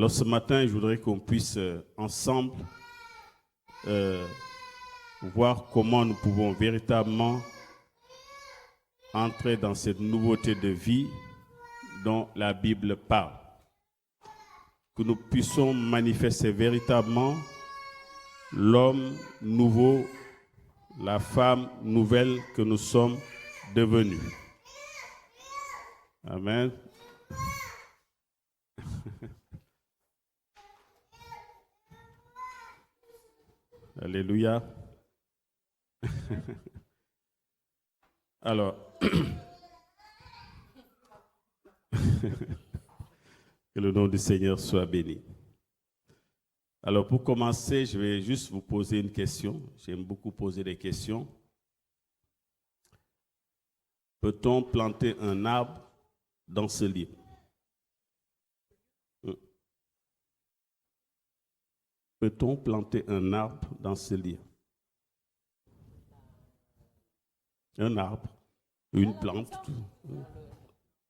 Alors ce matin, je voudrais qu'on puisse ensemble voir comment nous pouvons véritablement entrer dans cette nouveauté de vie dont la Bible parle. Que nous puissions manifester véritablement l'homme nouveau, la femme nouvelle que nous sommes devenus. Amen. Alléluia. Alors, que le nom du Seigneur soit béni. Alors, pour commencer, je vais juste vous poser une question. J'aime beaucoup poser des questions. Peut-on planter un arbre dans ce livre? Peut-on planter un arbre dans ce livre? Un arbre, une plante,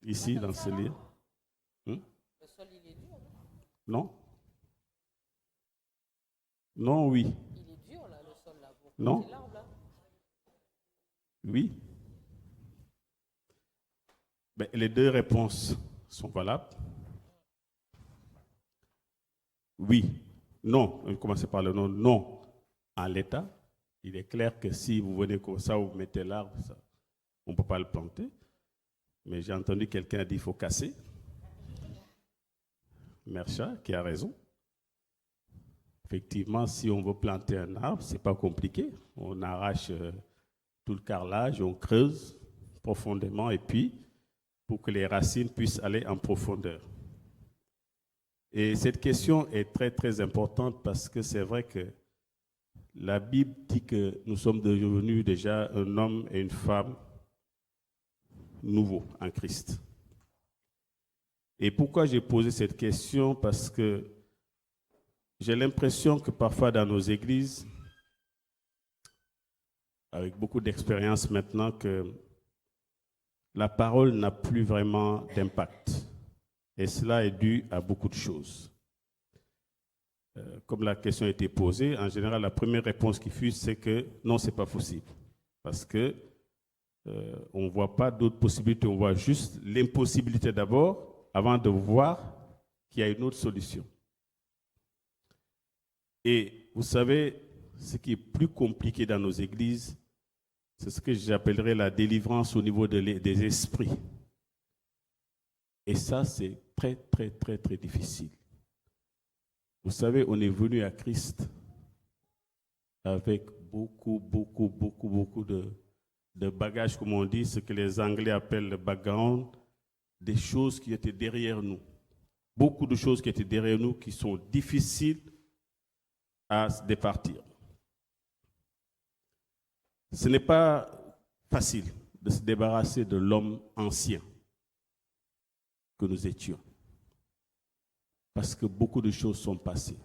ici dans ce livre. Le sol, il est dur, non? Non, oui. Il est dur, là, le sol, là. Non? L'arbre, là. Oui. Ben, les deux réponses sont valables. Oui. Non. On va commencer par le non. Non. En l'état, il est clair que si vous venez comme ça, vous mettez l'arbre, on ne peut pas le planter. Mais j'ai entendu quelqu'un dire qu'il faut casser. Mercha, qui a raison. Effectivement, si on veut planter un arbre, ce n'est pas compliqué. On arrache tout le carrelage, on creuse profondément et puis pour que les racines puissent aller en profondeur. Et cette question est très, très importante parce que c'est vrai que la Bible dit que nous sommes devenus déjà un homme et une femme nouveaux en Christ. Et pourquoi j'ai posé cette question? Parce que j'ai l'impression que parfois dans nos églises, avec beaucoup d'expérience maintenant, que la parole n'a plus vraiment d'impact. Et cela est dû à beaucoup de choses. Comme la question a été posée, en général, la première réponse qui fut, c'est que non, ce n'est pas possible. Parce que on ne voit pas d'autres possibilités, on voit juste l'impossibilité d'abord, avant de voir qu'il y a une autre solution. Et vous savez, ce qui est plus compliqué dans nos églises, c'est ce que j'appellerais la délivrance au niveau des esprits. Et ça, c'est très, très, très, très difficile. Vous savez, on est venu à Christ avec beaucoup de bagages, comme on dit, ce que les Anglais appellent le background, des choses qui étaient derrière nous. Beaucoup de choses qui étaient derrière nous qui sont difficiles à se départir. Ce n'est pas facile de se débarrasser de l'homme ancien que nous étions. Parce que beaucoup de choses sont passées.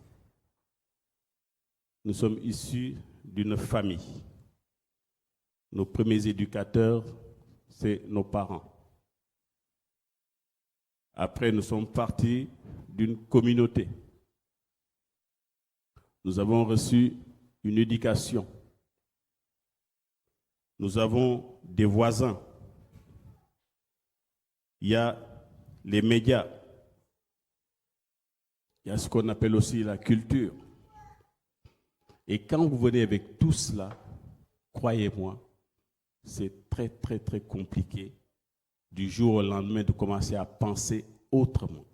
Nous sommes issus d'une famille. Nos premiers éducateurs, c'est nos parents. Après, nous sommes partis d'une communauté. Nous avons reçu une éducation. Nous avons des voisins. Il y a les médias. Il y a ce qu'on appelle aussi la culture. Et quand vous venez avec tout cela, croyez-moi, c'est très, très, très compliqué du jour au lendemain de commencer à penser autrement.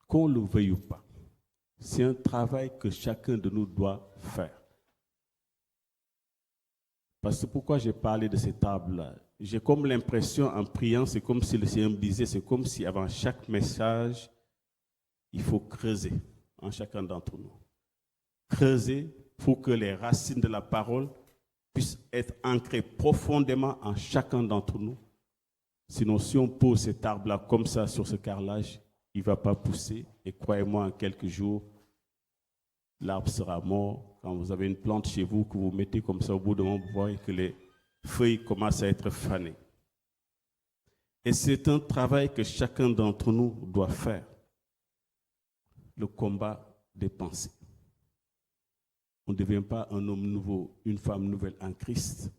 Qu'on le veuille ou pas, c'est un travail que chacun de nous doit faire. Parce que pourquoi j'ai parlé de cet arbre-là? J'ai comme l'impression, en priant, c'est comme si le Seigneur me disait, c'est comme si avant chaque message, il faut creuser en chacun d'entre nous. Creuser pour que les racines de la parole puissent être ancrées profondément en chacun d'entre nous. Sinon, si on pose cet arbre-là comme ça sur ce carrelage, il ne va pas pousser. Et croyez-moi, en quelques jours, l'arbre sera mort. Quand vous avez une plante chez vous, que vous mettez comme ça, au bout d'un moment, vous voyez que les feuilles commencent à être fanées. Et c'est un travail que chacun d'entre nous doit faire. le combat des pensées. On ne devient pas un homme nouveau, une femme nouvelle en Christ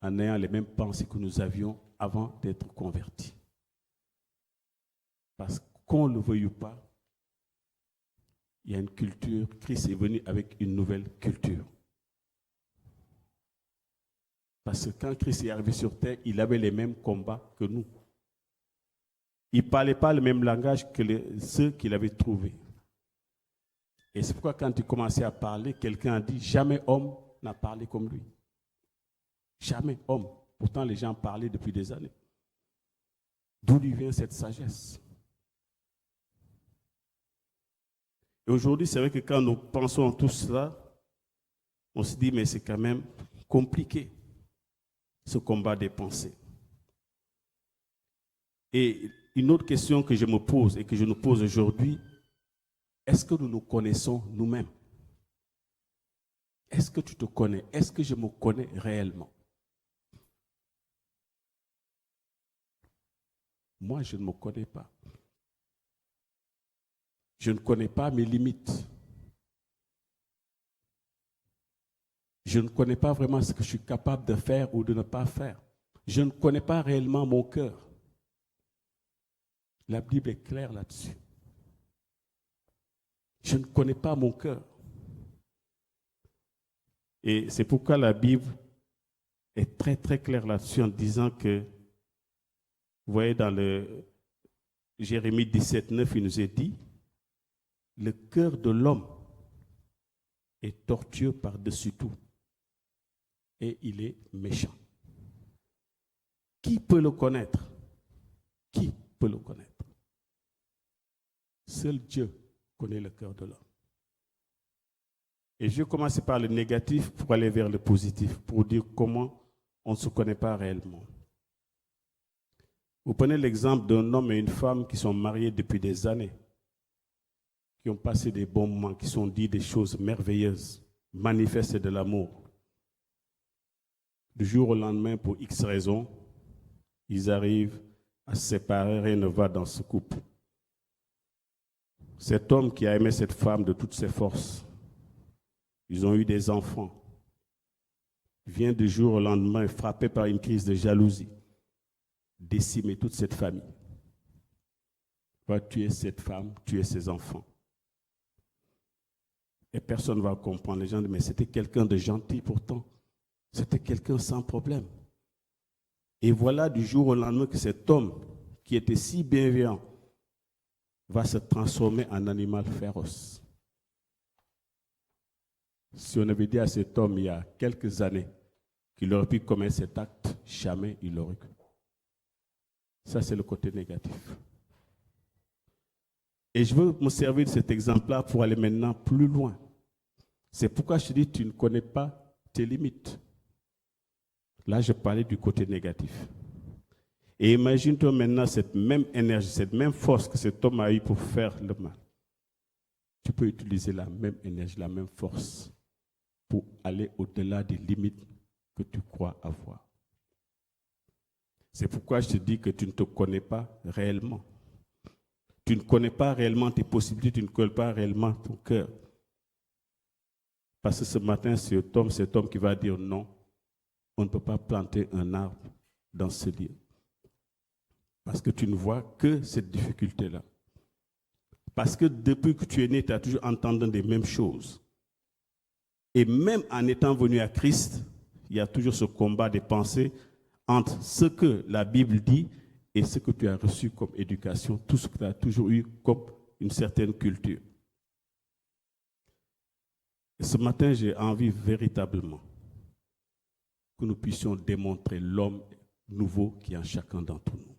en ayant les mêmes pensées que nous avions avant d'être convertis. Parce qu'on ne le veuille pas, il y a une culture, Christ est venu avec une nouvelle culture. Parce que quand Christ est arrivé sur terre, il avait les mêmes combats que nous. Il ne parlait pas le même langage que ceux qu'il avait trouvés. Et c'est pourquoi quand il commençait à parler, quelqu'un a dit, jamais homme n'a parlé comme lui. Jamais homme. Pourtant, les gens parlaient depuis des années. D'où lui vient cette sagesse? Et aujourd'hui, c'est vrai que quand nous pensons à tout cela, on se dit, mais c'est quand même compliqué, ce combat des pensées. Et une autre question que je me pose et que je nous pose aujourd'hui, est-ce que nous nous connaissons nous-mêmes? Est-ce que tu te connais? Est-ce que je me connais réellement? Moi, je ne me connais pas. Je ne connais pas mes limites. Je ne connais pas vraiment ce que je suis capable de faire ou de ne pas faire. Je ne connais pas réellement mon cœur. La Bible est claire là-dessus. Je ne connais pas mon cœur. Et c'est pourquoi la Bible est très très claire là-dessus en disant que, vous voyez dans le Jérémie 17, 9, il nous est dit, le cœur de l'homme est tortueux par-dessus tout et il est méchant. Qui peut le connaître? Qui peut le connaître? Seul Dieu connaît le cœur de l'homme. Et je vais commencer par le négatif pour aller vers le positif, pour dire comment on ne se connaît pas réellement. Vous prenez l'exemple d'un homme et une femme qui sont mariés depuis des années, qui ont passé des bons moments, qui sont dit des choses merveilleuses, manifestent de l'amour. Du jour au lendemain, pour X raisons, ils arrivent à se séparer, rien ne va dans ce couple. Cet homme qui a aimé cette femme de toutes ses forces, ils ont eu des enfants, vient du jour au lendemain frappé par une crise de jalousie, décimer toute cette famille. Va tuer cette femme, tuer ses enfants. Et personne ne va comprendre. Les gens disent, mais c'était quelqu'un de gentil pourtant. C'était quelqu'un sans problème. Et voilà du jour au lendemain que cet homme qui était si bienveillant va se transformer en animal féroce. Si on avait dit à cet homme il y a quelques années qu'il aurait pu commettre cet acte, jamais il l'aurait pu. Ça, c'est le côté négatif. Et je veux me servir de cet exemple-là pour aller maintenant plus loin. C'est pourquoi je te dis, tu ne connais pas tes limites. Là, je parlais du côté négatif. Et imagine-toi maintenant cette même énergie, cette même force que cet homme a eue pour faire le mal. Tu peux utiliser la même énergie, la même force pour aller au-delà des limites que tu crois avoir. C'est pourquoi je te dis que tu ne te connais pas réellement. Tu ne connais pas réellement tes possibilités, tu ne connais pas réellement ton cœur. Parce que ce matin, cet homme qui va dire non, on ne peut pas planter un arbre dans ce lieu. Parce que tu ne vois que cette difficulté-là. Parce que depuis que tu es né, tu as toujours entendu les mêmes choses. Et même en étant venu à Christ, il y a toujours ce combat des pensées entre ce que la Bible dit et ce que tu as reçu comme éducation, tout ce que tu as toujours eu comme une certaine culture. Et ce matin, j'ai envie véritablement que nous puissions démontrer l'homme nouveau qui est en chacun d'entre nous.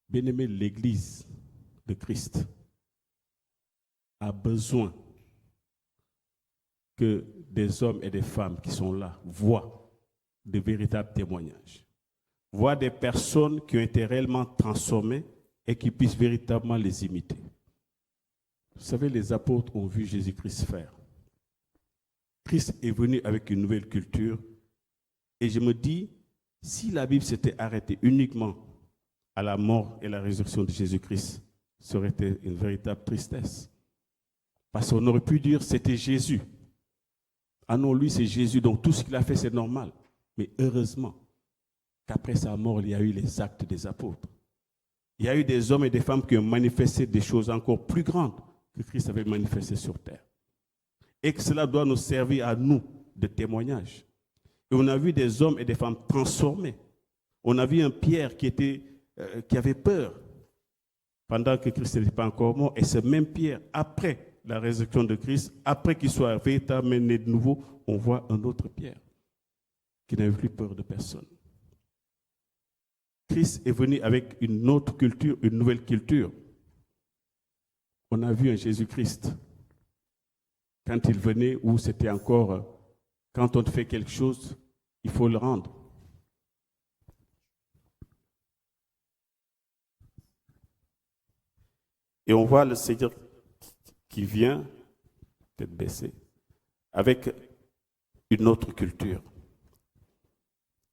Bien-aimé, l'Église de Christ a besoin que des hommes et des femmes qui sont là voient de véritables témoignages, voient des personnes qui ont été réellement transformées et qui puissent véritablement les imiter. Vous savez, les apôtres ont vu Jésus-Christ faire. Christ est venu avec une nouvelle culture et je me dis, si la Bible s'était arrêtée uniquement à la mort et la résurrection de Jésus-Christ, ça aurait été une véritable tristesse. Parce qu'on aurait pu dire c'était Jésus. Ah non, lui c'est Jésus, donc tout ce qu'il a fait c'est normal. Mais heureusement qu'après sa mort, il y a eu les actes des apôtres. Il y a eu des hommes et des femmes qui ont manifesté des choses encore plus grandes que Christ avait manifestées sur terre. Et que cela doit nous servir à nous de témoignage. Et on a vu des hommes et des femmes transformés. On a vu un Pierre qui avait peur pendant que Christ n'était pas encore mort. Et ce même Pierre, après la résurrection de Christ, après qu'il soit véritablement né de nouveau, on voit un autre Pierre qui n'avait plus peur de personne. Christ est venu avec une autre culture, une nouvelle culture. On a vu un Jésus-Christ quand il venait où c'était encore, quand on fait quelque chose, il faut le rendre. Et on voit le Seigneur qui vient, tête baissée, avec une autre culture.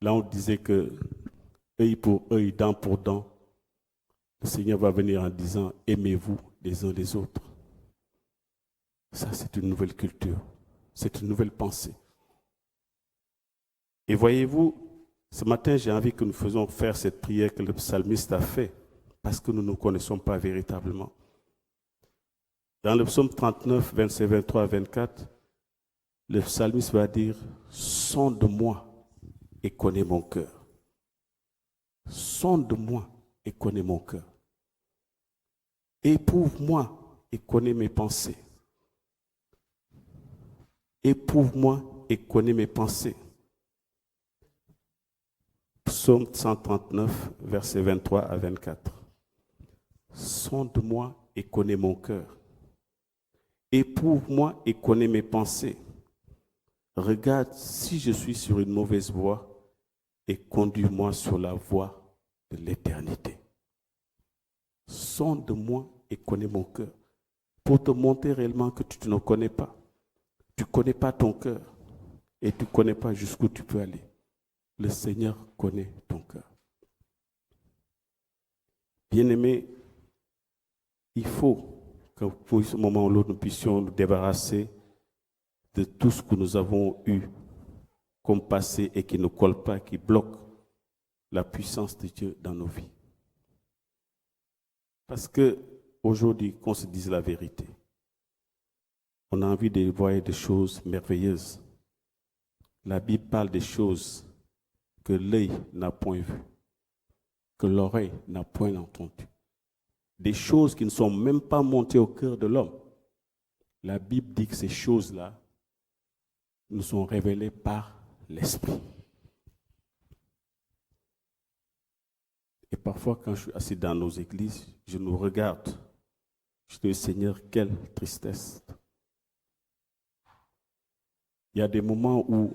Là, on disait que œil pour œil, dent pour dent, le Seigneur va venir en disant « Aimez-vous les uns les autres ». Ça, c'est une nouvelle culture, c'est une nouvelle pensée. Et voyez-vous, ce matin, j'ai envie que nous faisions faire cette prière que le psalmiste a fait, parce que nous ne nous connaissons pas véritablement. Dans le psaume 39, versets 23 à 24, le psalmiste va dire « Sonde-moi et connais mon cœur. Sonde-moi et connais mon cœur. Éprouve-moi et connais mes pensées. Éprouve-moi et connais mes pensées. » Psaume 139, versets 23 à 24. Sonde-moi et connais mon cœur. Éprouve-moi et connais mes pensées. Regarde si je suis sur une mauvaise voie et conduis-moi sur la voie de l'éternité. Sonde-moi et connais mon cœur pour te montrer réellement que tu ne connais pas. Tu ne connais pas ton cœur et tu ne connais pas jusqu'où tu peux aller. Le Seigneur connaît ton cœur. Bien-aimés, il faut que pour ce moment ou l'autre, nous puissions nous débarrasser de tout ce que nous avons eu comme passé et qui ne colle pas, qui bloque la puissance de Dieu dans nos vies. Parce que aujourd'hui, qu'on se dise la vérité, on a envie de voir des choses merveilleuses. La Bible parle des choses que l'œil n'a point vues, que l'oreille n'a point entendues. Des choses qui ne sont même pas montées au cœur de l'homme. La Bible dit que ces choses-là nous sont révélées par l'Esprit. Et parfois, quand je suis assis dans nos églises, je nous regarde. Je dis, Seigneur, quelle tristesse. Il y a des moments où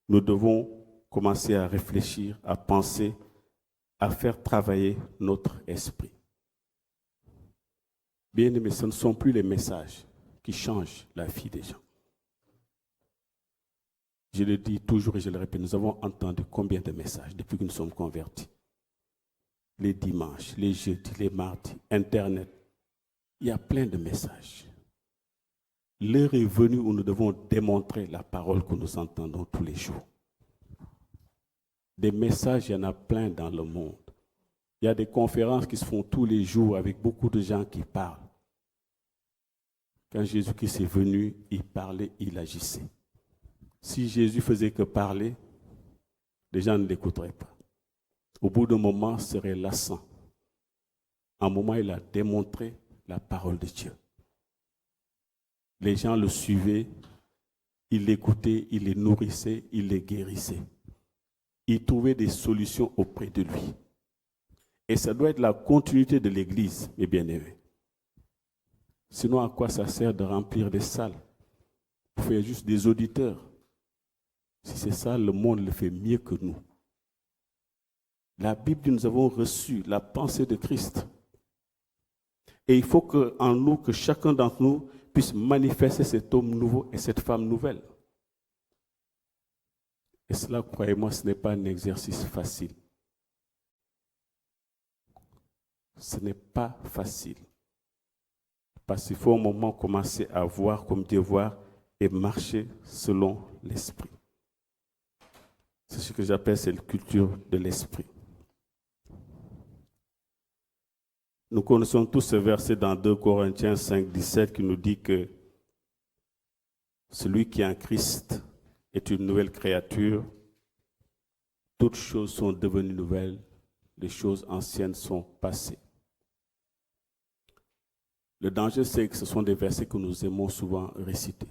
nous devons commencer à réfléchir, à penser, à faire travailler notre esprit. Bien aimé, ce ne sont plus les messages qui changent la vie des gens. Je le dis toujours et je le répète, nous avons entendu combien de messages depuis que nous sommes convertis. Les dimanches, les jeudis, les mardis, Internet. Il y a plein de messages. L'heure est venue où nous devons démontrer la parole que nous entendons tous les jours. Des messages, il y en a plein dans le monde. Il y a des conférences qui se font tous les jours avec beaucoup de gens qui parlent. Quand Jésus-Christ est venu, il parlait, il agissait. Si Jésus faisait que parler, les gens ne l'écouteraient pas. Au bout d'un moment, ce serait lassant. À un moment, il a démontré la parole de Dieu. Les gens le suivaient, il l'écoutait, il les nourrissait, il les guérissait. Il trouvait des solutions auprès de lui. Et ça doit être la continuité de l'Église, mes bien-aimés. Sinon, à quoi ça sert de remplir des salles? Pour faire juste des auditeurs. Si c'est ça, le monde le fait mieux que nous. La Bible dit, nous avons reçu la pensée de Christ. Et il faut qu'en nous, que chacun d'entre nous puisse manifester cet homme nouveau et cette femme nouvelle. Et cela, croyez-moi, ce n'est pas un exercice facile. Ce n'est pas facile. Parce qu'il faut un moment commencer à voir comme Dieu voit et marcher selon l'esprit. C'est ce que j'appelle cette culture de l'esprit. Nous connaissons tous ce verset dans 2 Corinthiens 5, 17 qui nous dit que celui qui est en Christ est une nouvelle créature. Toutes choses sont devenues nouvelles. Les choses anciennes sont passées. Le danger, c'est que ce sont des versets que nous aimons souvent réciter.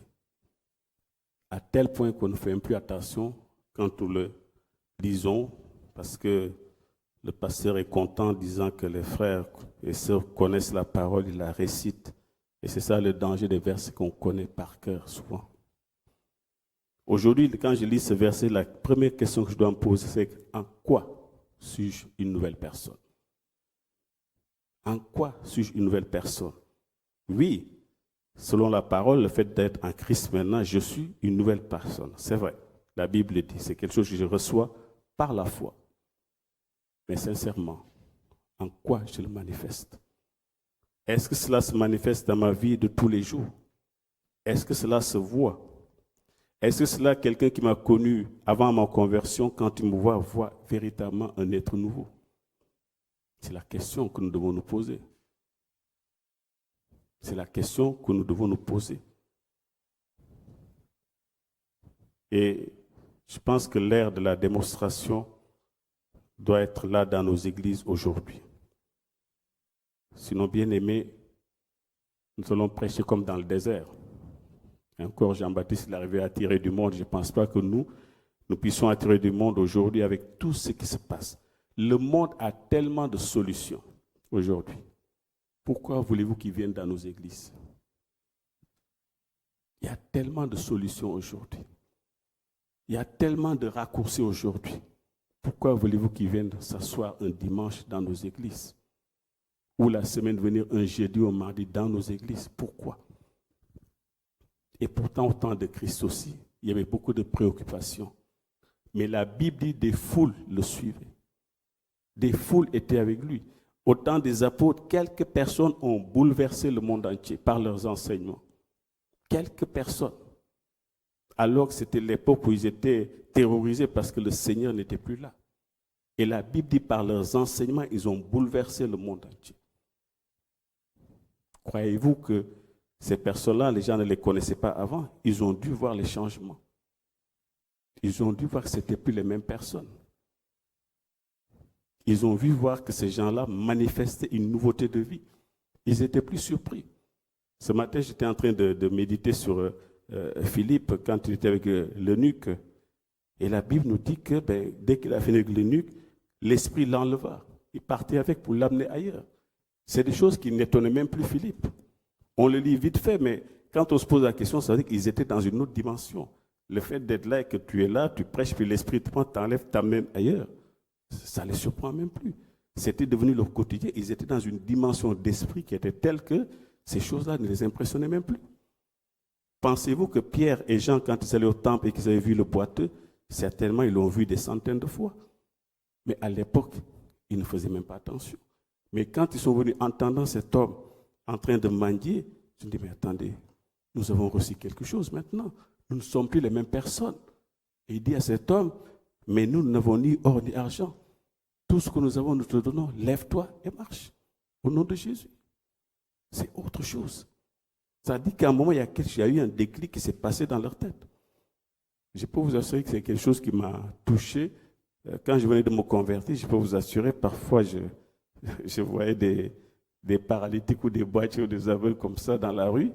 À tel point qu'on ne fait même plus attention quand nous le lisons, parce que le pasteur est content en disant que les frères et sœurs connaissent la parole, ils la récitent. Et c'est ça le danger des versets qu'on connaît par cœur souvent. Aujourd'hui, quand je lis ce verset, la première question que je dois me poser, c'est en quoi suis-je une nouvelle personne? En quoi suis-je une nouvelle personne? Oui, selon la parole, le fait d'être en Christ maintenant, je suis une nouvelle personne. C'est vrai, la Bible dit, c'est quelque chose que je reçois par la foi. Mais sincèrement, en quoi je le manifeste? Est-ce que cela se manifeste dans ma vie de tous les jours? Est-ce que cela se voit? Est-ce que cela, quelqu'un qui m'a connu avant ma conversion, quand il me voit véritablement un être nouveau? C'est la question que nous devons nous poser. C'est la question que nous devons nous poser. Et je pense que l'ère de la démonstration doit être là dans nos églises aujourd'hui. Sinon, bien aimés, nous allons prêcher comme dans le désert. Encore Jean-Baptiste, il arrivait à attirer du monde. Je ne pense pas que nous puissions attirer du monde aujourd'hui avec tout ce qui se passe. Le monde a tellement de solutions aujourd'hui. Pourquoi voulez-vous qu'ils viennent dans nos églises? Il y a tellement de solutions aujourd'hui. Il y a tellement de raccourcis aujourd'hui. Pourquoi voulez-vous qu'ils viennent s'asseoir un dimanche dans nos églises? Ou la semaine venir un jeudi ou un mardi dans nos églises? Pourquoi? Et pourtant, au temps de Christ aussi, il y avait beaucoup de préoccupations. Mais la Bible dit des foules le suivaient. Des foules étaient avec lui. Au temps des apôtres, quelques personnes ont bouleversé le monde entier par leurs enseignements. Quelques personnes. Alors que c'était l'époque où ils étaient terrorisés parce que le Seigneur n'était plus là. Et la Bible dit par leurs enseignements, ils ont bouleversé le monde entier. Croyez-vous que ces personnes-là, les gens ne les connaissaient pas avant? Ils ont dû voir les changements. Ils ont dû voir que ce n'étaient plus les mêmes personnes. Ils ont vu voir que ces gens-là manifestaient une nouveauté de vie. Ils étaient plus surpris. Ce matin, j'étais en train de méditer sur Philippe quand il était avec l'eunuque. Et la Bible nous dit que dès qu'il a fini avec l'eunuque, l'esprit l'enleva. Il partait avec pour l'amener ailleurs. C'est des choses qui n'étonnaient même plus Philippe. On le lit vite fait, mais quand on se pose la question, ça veut dire qu'ils étaient dans une autre dimension. Le fait d'être là et que tu es là, tu prêches, puis l'esprit te prend, t'enlève, t'amène ailleurs. Ça ne les surprend même plus. C'était devenu leur quotidien. Ils étaient dans une dimension d'esprit qui était telle que ces choses-là ne les impressionnaient même plus. Pensez-vous que Pierre et Jean, quand ils allaient au temple et qu'ils avaient vu le boiteux, certainement ils l'ont vu des centaines de fois. Mais à l'époque, ils ne faisaient même pas attention. Mais quand ils sont venus entendant cet homme en train de mendier, je me dis, mais attendez, nous avons reçu quelque chose maintenant. Nous ne sommes plus les mêmes personnes. Et il dit à cet homme, mais nous n'avons ni or ni argent. Tout ce que nous avons, nous te donnons. Lève-toi et marche. Au nom de Jésus. C'est autre chose. Ça dit qu'à un moment, il y a eu un déclic qui s'est passé dans leur tête. Je peux vous assurer que c'est quelque chose qui m'a touché. Quand je venais de me convertir, je peux vous assurer, parfois je voyais des paralytiques ou des boiteux ou des aveugles comme ça dans la rue.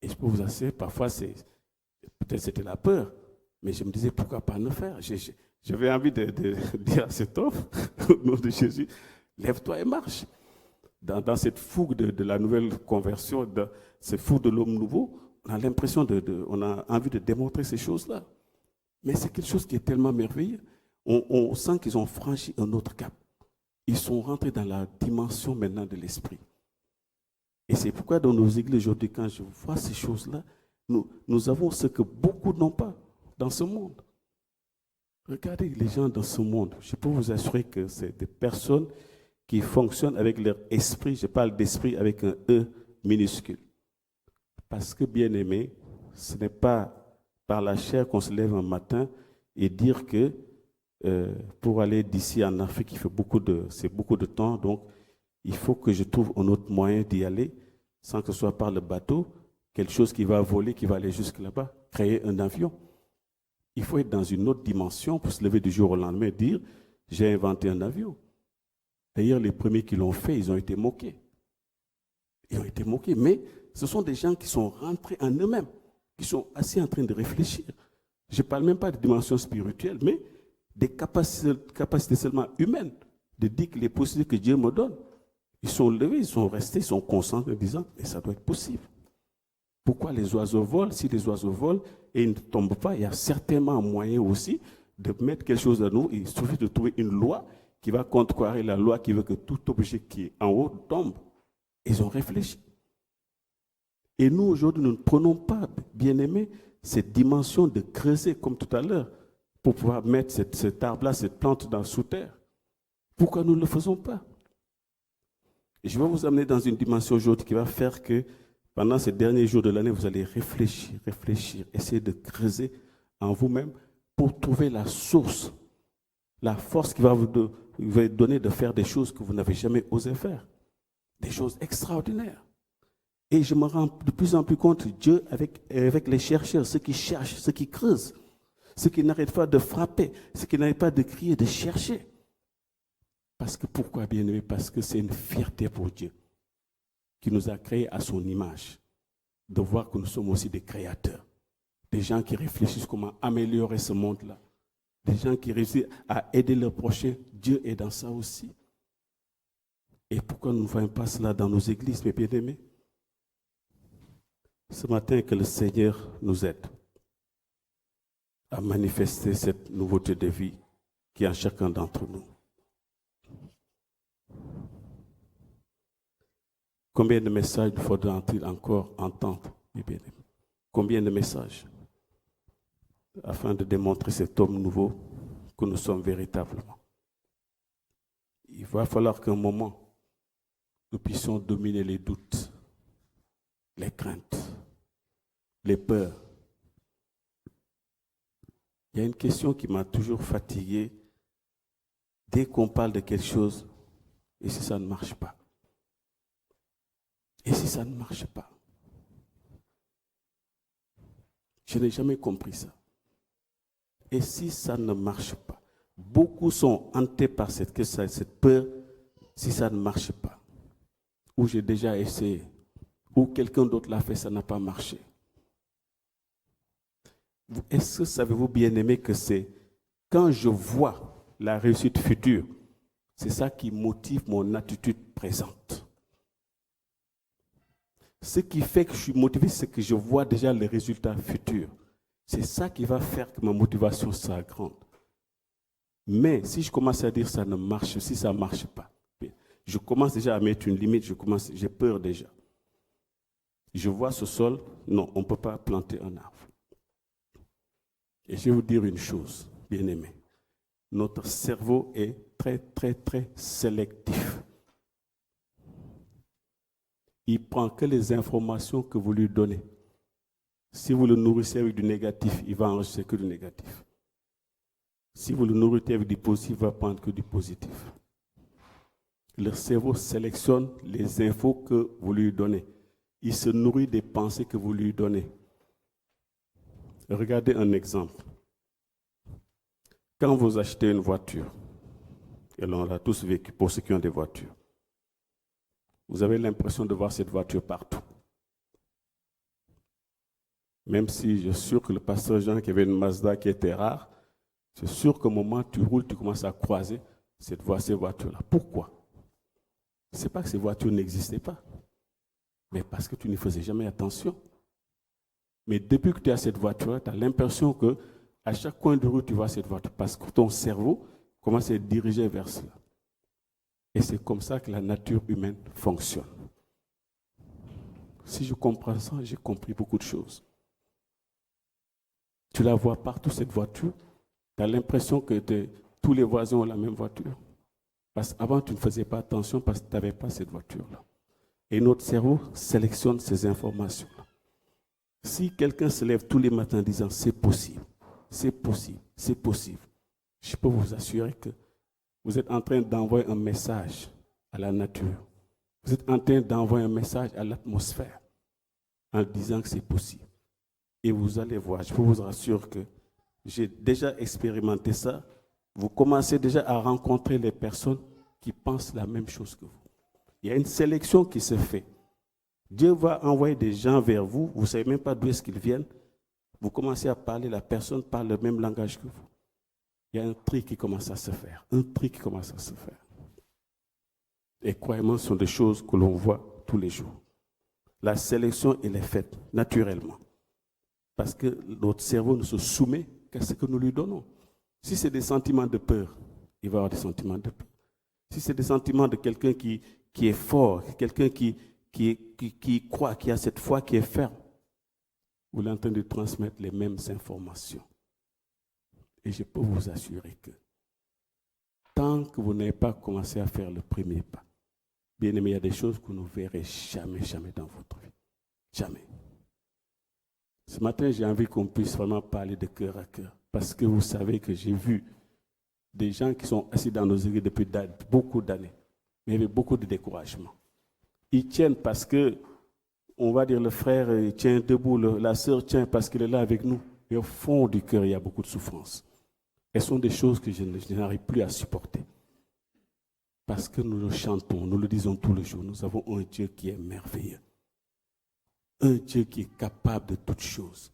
Et je peux vous assurer, parfois, peut-être c'était la peur. Mais je me disais, pourquoi pas le faire? J'avais envie de dire à cet homme, au nom de Jésus, lève-toi et marche. Dans cette fougue de la nouvelle conversion, cette fougue de l'homme nouveau, on a l'impression on a envie de démontrer ces choses-là. Mais c'est quelque chose qui est tellement merveilleux. On sent qu'ils ont franchi un autre cap. Ils sont rentrés dans la dimension maintenant de l'esprit. Et c'est pourquoi dans nos églises aujourd'hui, quand je vois ces choses-là, nous avons ce que beaucoup n'ont pas dans ce monde. Regardez les gens dans ce monde. Je peux vous assurer que c'est des personnes qui fonctionnent avec leur esprit. Je parle d'esprit avec un E minuscule. Parce que, bien aimé, ce n'est pas par la chair qu'on se lève un matin et dire que pour aller d'ici en Afrique, c'est beaucoup de temps, donc il faut que je trouve un autre moyen d'y aller, sans que ce soit par le bateau, quelque chose qui va voler, qui va aller jusque là-bas, créer un avion. Il faut être dans une autre dimension pour se lever du jour au lendemain et dire, j'ai inventé un avion. D'ailleurs, les premiers qui l'ont fait, ils ont été moqués. Ils ont été moqués, mais ce sont des gens qui sont rentrés en eux-mêmes, qui sont assis en train de réfléchir. Je ne parle même pas de dimension spirituelle, mais des capacités seulement humaines, de dire que les possibilités que Dieu me donne. Ils sont levés, ils sont restés, ils sont concentrés en disant, mais ça doit être possible. Pourquoi les oiseaux volent? Si les oiseaux volent et ils ne tombent pas, il y a certainement un moyen aussi de mettre quelque chose à nous. Il suffit de trouver une loi qui va contrecarrer la loi qui veut que tout objet qui est en haut tombe. Ils ont réfléchi. Et nous, aujourd'hui, nous ne prenons pas, bien aimé, cette dimension de creuser, comme tout à l'heure, pour pouvoir mettre cet arbre-là, cette plante sous terre. Pourquoi nous ne le faisons pas? Et je vais vous amener dans une dimension aujourd'hui qui va faire que pendant ces derniers jours de l'année, vous allez réfléchir, essayer de creuser en vous-même pour trouver la source, la force qui va vous donner de faire des choses que vous n'avez jamais osé faire. Des choses extraordinaires. Et je me rends de plus en plus compte, Dieu, avec les chercheurs, ceux qui cherchent, ceux qui creusent, ceux qui n'arrêtent pas de frapper, ceux qui n'arrêtent pas de crier, de chercher. Parce que pourquoi, bien-aimé? Parce que c'est une fierté pour Dieu qui nous a créés à son image, de voir que nous sommes aussi des créateurs, des gens qui réfléchissent comment améliorer ce monde-là, des gens qui réussissent à aider leur prochain. Dieu est dans ça aussi. Et pourquoi nous ne voyons pas cela dans nos églises, mes bien-aimés? Ce matin, que le Seigneur nous aide à manifester cette nouveauté de vie qui est en chacun d'entre nous. Combien de messages faudra-t-il encore entendre, mes bien-aimés? Combien de messages? Afin de démontrer cet homme nouveau que nous sommes véritablement. Il va falloir qu'à un moment, nous puissions dominer les doutes, les craintes, les peurs. Il y a une question qui m'a toujours fatigué. Dès qu'on parle de quelque chose, et si ça ne marche pas? Et si ça ne marche pas? Je n'ai jamais compris ça. Et si ça ne marche pas? Beaucoup sont hantés par cette peur, si ça ne marche pas. Ou j'ai déjà essayé, ou quelqu'un d'autre l'a fait, ça n'a pas marché. Est-ce que savez-vous, bien aimé, que c'est quand je vois la réussite future, c'est ça qui motive mon attitude présente. Ce qui fait que je suis motivé, c'est que je vois déjà les résultats futurs. C'est ça qui va faire que ma motivation sera grande. Mais si je commence à dire ça ne marche, si ça ne marche pas, je commence déjà à mettre une limite, j'ai peur déjà. Je vois ce sol, non, on ne peut pas planter un arbre. Et je vais vous dire une chose, bien aimé. Notre cerveau est très, très, très sélectif. Il ne prend que les informations que vous lui donnez. Si vous le nourrissez avec du négatif, il va enregistrer que du négatif. Si vous le nourrissez avec du positif, il va prendre que du positif. Le cerveau sélectionne les infos que vous lui donnez. Il se nourrit des pensées que vous lui donnez. Regardez un exemple. Quand vous achetez une voiture, et on l'a tous vécu pour ceux qui ont des voitures, vous avez l'impression de voir cette voiture partout. Même si je suis sûr que le pasteur Jean qui avait une Mazda qui était rare, c'est sûr qu'au moment où tu roules, tu commences à croiser ces voitures-là. Pourquoi? Ce n'est pas que ces voitures n'existaient pas, mais parce que tu n'y faisais jamais attention. Mais depuis que tu as cette voiture, tu as l'impression qu'à chaque coin de rue, tu vois cette voiture, parce que ton cerveau commence à être dirigé vers cela. Et c'est comme ça que la nature humaine fonctionne. Si je comprends ça, j'ai compris beaucoup de choses. Tu la vois partout, cette voiture. Tu as l'impression que tous les voisins ont la même voiture. Parce qu'avant, tu ne faisais pas attention parce que tu n'avais pas cette voiture-là. Et notre cerveau sélectionne ces informations. Si quelqu'un se lève tous les matins en disant c'est possible, c'est possible, c'est possible, je peux vous assurer que vous êtes en train d'envoyer un message à la nature. Vous êtes en train d'envoyer un message à l'atmosphère en disant que c'est possible. Et vous allez voir, je peux vous assurer que j'ai déjà expérimenté ça. Vous commencez déjà à rencontrer les personnes qui pensent la même chose que vous. Il y a une sélection qui se fait. Dieu va envoyer des gens vers vous, vous ne savez même pas d'où est-ce qu'ils viennent. Vous commencez à parler, la personne parle le même langage que vous. Il y a un tri qui commence à se faire. Un tri qui commence à se faire. Et croyez-moi, ce sont des choses que l'on voit tous les jours. La sélection, elle est faite naturellement. Parce que notre cerveau ne se soumet qu'à ce que nous lui donnons. Si c'est des sentiments de peur, il va y avoir des sentiments de peur. Si c'est des sentiments de quelqu'un qui est fort, quelqu'un qui croit, qui a cette foi qui est ferme, vous êtes en train de transmettre les mêmes informations. Et je peux vous assurer que tant que vous n'avez pas commencé à faire le premier pas, bien aimé, il y a des choses que vous ne verrez jamais, jamais dans votre vie. Jamais. Ce matin, j'ai envie qu'on puisse vraiment parler de cœur à cœur. Parce que vous savez que j'ai vu des gens qui sont assis dans nos églises depuis beaucoup d'années, mais il y avait beaucoup de découragement. Ils tiennent parce que, on va dire, le frère il tient debout, la sœur tient parce qu'elle est là avec nous. Et au fond du cœur, il y a beaucoup de souffrance. Elles sont des choses que je n'arrive plus à supporter. Parce que nous le chantons, nous le disons tous les jours. Nous avons un Dieu qui est merveilleux. Un Dieu qui est capable de toutes choses.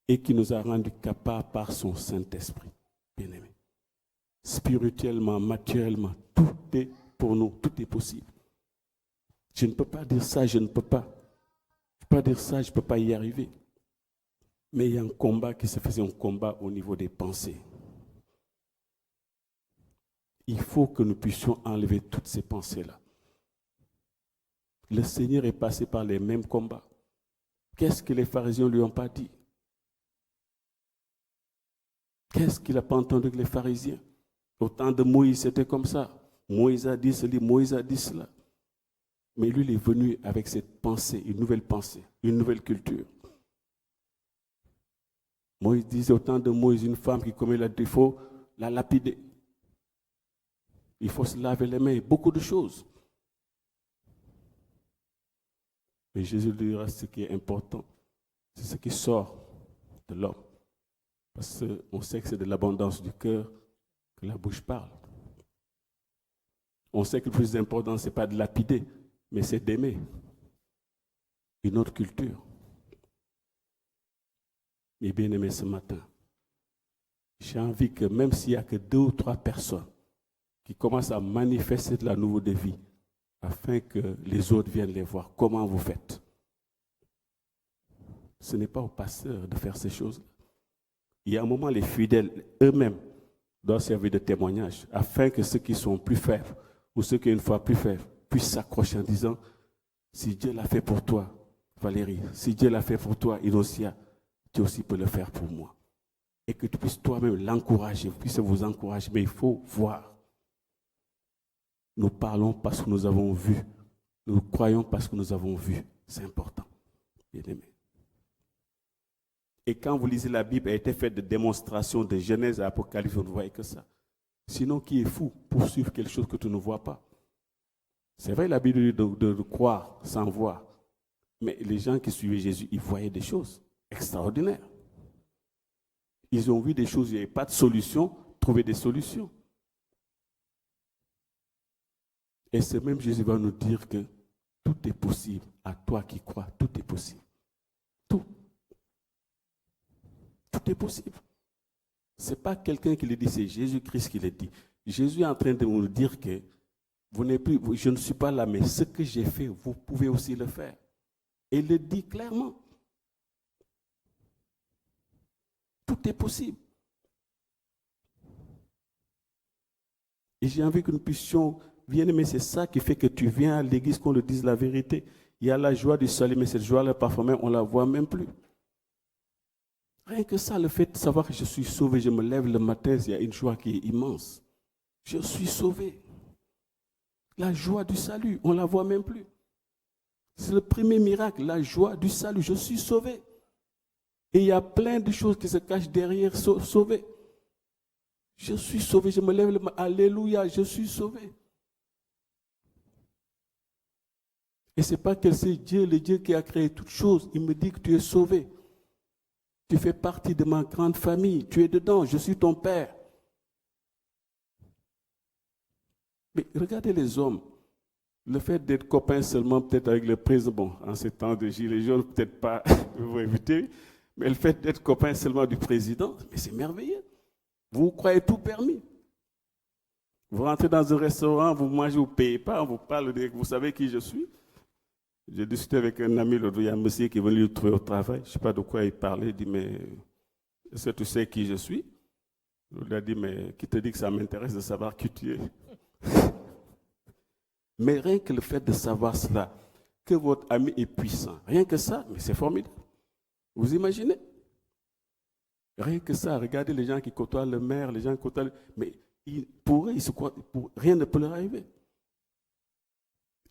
Et qui nous a rendus capables par son Saint-Esprit. Bien-aimé. Spirituellement, matériellement, tout est pour nous, tout est possible. Je ne peux pas dire ça, je ne peux pas. Je ne peux pas dire ça, je ne peux pas y arriver. Mais il y a un combat qui se faisait, un combat au niveau des pensées. Il faut que nous puissions enlever toutes ces pensées-là. Le Seigneur est passé par les mêmes combats. Qu'est-ce que les pharisiens ne lui ont pas dit? Qu'est-ce qu'il n'a pas entendu que les pharisiens? Au temps de Moïse, c'était comme ça. Moïse a dit cela, Moïse a dit cela. Mais lui, il est venu avec cette pensée, une nouvelle culture. Moïse disait au temps de Moïse, une femme qui commet le défaut, la lapider. Il faut se laver les mains, beaucoup de choses. Mais Jésus dira ce qui est important, c'est ce qui sort de l'homme. Parce qu'on sait que c'est de l'abondance du cœur que la bouche parle. On sait que le plus important, ce n'est pas de lapider, mais c'est d'aimer une autre culture. Mais bien aimé, ce matin, j'ai envie que même s'il n'y a que 2 ou 3 personnes qui commencent à manifester de la nouveauté de vie, afin que les autres viennent les voir, comment vous faites. Ce n'est pas au pasteur de faire ces choses. Il y a un moment, les fidèles eux-mêmes doivent servir de témoignage, afin que ceux qui sont plus faibles, ou ceux qui ont une foi plus faible, puissent s'accrocher en disant, si Dieu l'a fait pour toi, Valérie, si Dieu l'a fait pour toi, Inosia, Dieu aussi peut le faire pour moi. Et que tu puisses toi-même l'encourager, vous puissiez vous encourager, mais il faut voir. Nous parlons parce que nous avons vu. Nous croyons parce que nous avons vu. C'est important, bien aimé. Et quand vous lisez la Bible, elle a été faite de démonstrations de Genèse à Apocalypse, vous ne voyez que ça. Sinon, qui est fou pour suivre quelque chose que tu ne vois pas? C'est vrai, la Bible dit de croire sans voir. Mais les gens qui suivaient Jésus, ils voyaient des choses extraordinaires. Ils ont vu des choses, il n'y avait pas de solution, trouver des solutions. Et c'est même Jésus va nous dire que tout est possible. À toi qui crois, tout est possible. Tout. Tout est possible. Ce n'est pas quelqu'un qui le dit, c'est Jésus-Christ qui le dit. Jésus est en train de nous dire que vous n'êtes plus, je ne suis pas là, mais ce que j'ai fait, vous pouvez aussi le faire. Et il le dit clairement. Tout est possible. Et j'ai envie que nous puissions, bien aimer, c'est ça qui fait que tu viens à l'église, qu'on le dise la vérité. Il y a la joie du salut, mais cette joie-là, parfois même, on ne la voit même plus. Rien que ça, le fait de savoir que je suis sauvé, je me lève le matin, il y a une joie qui est immense. Je suis sauvé. La joie du salut, on ne la voit même plus. C'est le premier miracle, la joie du salut. Je suis sauvé. Et il y a plein de choses qui se cachent derrière sauvé. Je suis sauvé, je me lève le matin. Alléluia, je suis sauvé. Et ce n'est pas que c'est Dieu, le Dieu qui a créé toutes choses. Il me dit que tu es sauvé. Tu fais partie de ma grande famille. Tu es dedans, je suis ton père. Mais regardez les hommes. Le fait d'être copain seulement peut-être avec le président, bon, en ces temps de gilets jaunes, peut-être pas, vous évitez, mais le fait d'être copain seulement du président, mais c'est merveilleux. Vous croyez tout permis. Vous rentrez dans un restaurant, vous mangez, vous ne payez pas, on vous parle de, vous savez qui je suis. J'ai discuté avec un ami l'autre jour, il y a un monsieur qui est venu le trouver au travail, je ne sais pas de quoi il parlait, il dit, mais est-ce que tu sais qui je suis? Je lui ai dit, mais qui te dit que ça m'intéresse de savoir qui tu es? Mais rien que le fait de savoir cela, que votre ami est puissant, rien que ça, mais c'est formidable. Vous imaginez? Rien que ça, regardez les gens qui côtoient le maire, les gens qui côtoient mais pour eux, rien ne peut leur arriver.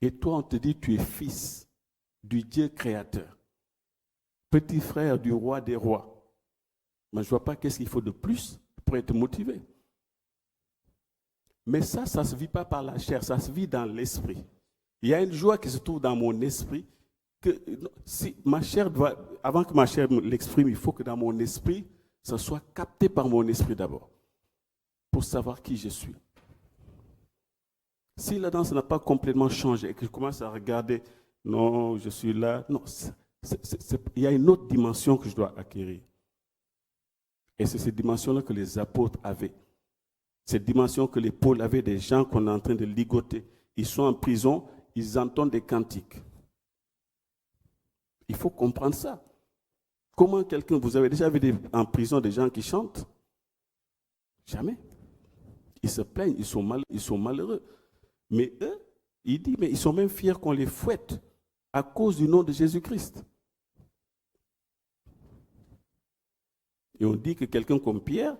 Et toi, on te dit, tu es fils du Dieu créateur, petit frère du roi des rois. Mais je ne vois pas qu'est-ce qu'il faut de plus pour être motivé. Mais ça ne se vit pas par la chair, ça se vit dans l'esprit. Il y a une joie qui se trouve dans mon esprit, que si ma chair doit, avant que ma chair l'exprime, il faut que dans mon esprit, ça soit capté par mon esprit d'abord, pour savoir qui je suis. Si la danse n'a pas complètement changé et que je commence à regarder, non, je suis là, non, il y a une autre dimension que je dois acquérir. Et c'est cette dimension-là que les apôtres avaient. Cette dimension que les Paul avaient, des gens qu'on est en train de ligoter. Ils sont en prison, ils entendent des cantiques. Il faut comprendre ça. Comment quelqu'un, vous avez déjà vu en prison des gens qui chantent? Jamais. Ils se plaignent, ils sont malheureux. Mais eux, il dit, mais ils sont même fiers qu'on les fouette à cause du nom de Jésus-Christ. Et on dit que quelqu'un comme Pierre,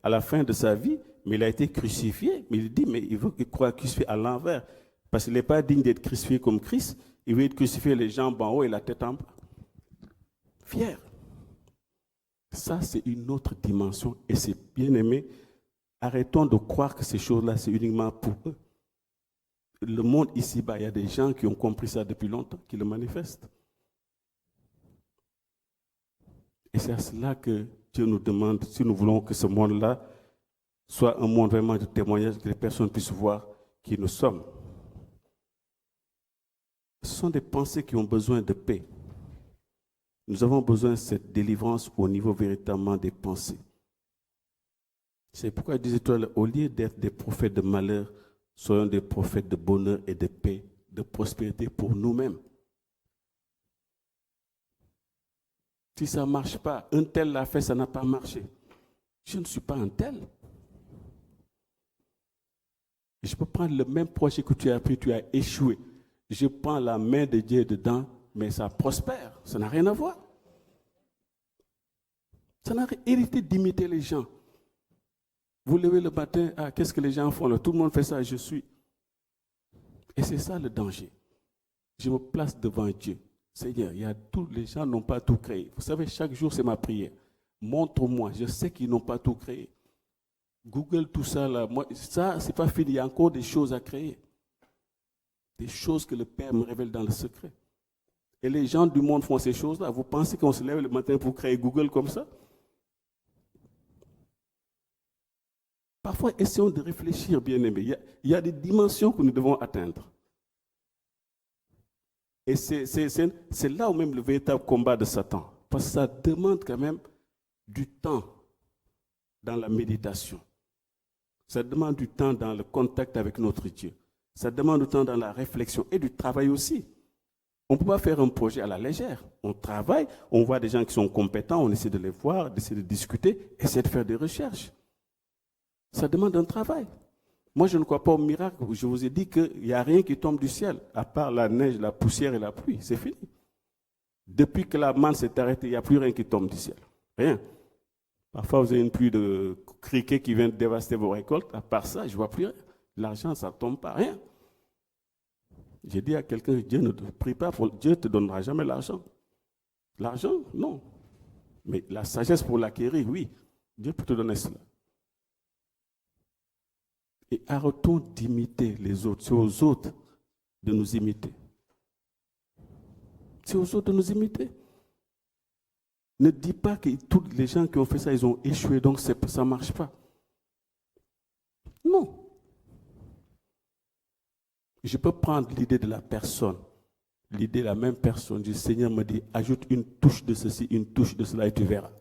à la fin de sa vie, mais il a été crucifié. Mais il dit, mais il veut qu'il croit crucifié à l'envers. Parce qu'il n'est pas digne d'être crucifié comme Christ. Il veut être crucifié les jambes en haut et la tête en bas. Fier. Ça, c'est une autre dimension. Et c'est bien aimé. Arrêtons de croire que ces choses-là, c'est uniquement pour eux. Le monde ici-bas, il y a des gens qui ont compris ça depuis longtemps, qui le manifestent. Et c'est à cela que Dieu nous demande, si nous voulons que ce monde-là soit un monde vraiment de témoignage, que les personnes puissent voir qui nous sommes. Ce sont des pensées qui ont besoin de paix. Nous avons besoin de cette délivrance au niveau véritablement des pensées. C'est pourquoi je disais tout à l'heure, au lieu d'être des prophètes de malheur, soyons des prophètes de bonheur et de paix, de prospérité pour nous-mêmes. Si ça ne marche pas, un tel l'a fait, ça n'a pas marché. Je ne suis pas un tel. Je peux prendre le même projet que tu as pris, tu as échoué. Je prends la main de Dieu dedans, mais ça prospère. Ça n'a rien à voir. Ça n'a rien. Évitez d'imiter les gens. Vous levez le matin, ah, qu'est-ce que les gens font là? Tout le monde fait ça, je suis. Et c'est ça le danger. Je me place devant Dieu. Seigneur, les gens n'ont pas tout créé. Vous savez, chaque jour, c'est ma prière. Montre-moi, je sais qu'ils n'ont pas tout créé. Google tout ça là. Moi, ça, c'est pas fini. Il y a encore des choses à créer. Des choses que le Père me révèle dans le secret. Et les gens du monde font ces choses-là. Vous pensez qu'on se lève le matin pour créer Google comme ça? Parfois, essayons de réfléchir, bien aimé. Il y a des dimensions que nous devons atteindre. Et c'est là où même le véritable combat de Satan. Parce que ça demande quand même du temps dans la méditation. Ça demande du temps dans le contact avec notre Dieu. Ça demande du temps dans la réflexion et du travail aussi. On ne peut pas faire un projet à la légère. On travaille, on voit des gens qui sont compétents, on essaie de les voir, d'essayer de discuter, essayer de faire des recherches. Ça demande un travail. Moi, je ne crois pas au miracle. Je vous ai dit qu'il n'y a rien qui tombe du ciel, à part la neige, la poussière et la pluie. C'est fini. Depuis que la manne s'est arrêtée, il n'y a plus rien qui tombe du ciel. Rien. Parfois, vous avez une pluie de criquets qui vient dévaster vos récoltes. À part ça, je ne vois plus rien. L'argent, ça ne tombe pas. Rien. J'ai dit à quelqu'un, Dieu ne te prie pas, Dieu ne te donnera jamais l'argent. L'argent, non. Mais la sagesse pour l'acquérir, oui. Dieu peut te donner cela. Et arrêtons d'imiter les autres. C'est aux autres de nous imiter. C'est aux autres de nous imiter. Ne dis pas que tous les gens qui ont fait ça, ils ont échoué, donc ça ne marche pas. Non. Je peux prendre l'idée de la personne, l'idée de la même personne. Le Seigneur me dit, ajoute une touche de ceci, une touche de cela et tu verras.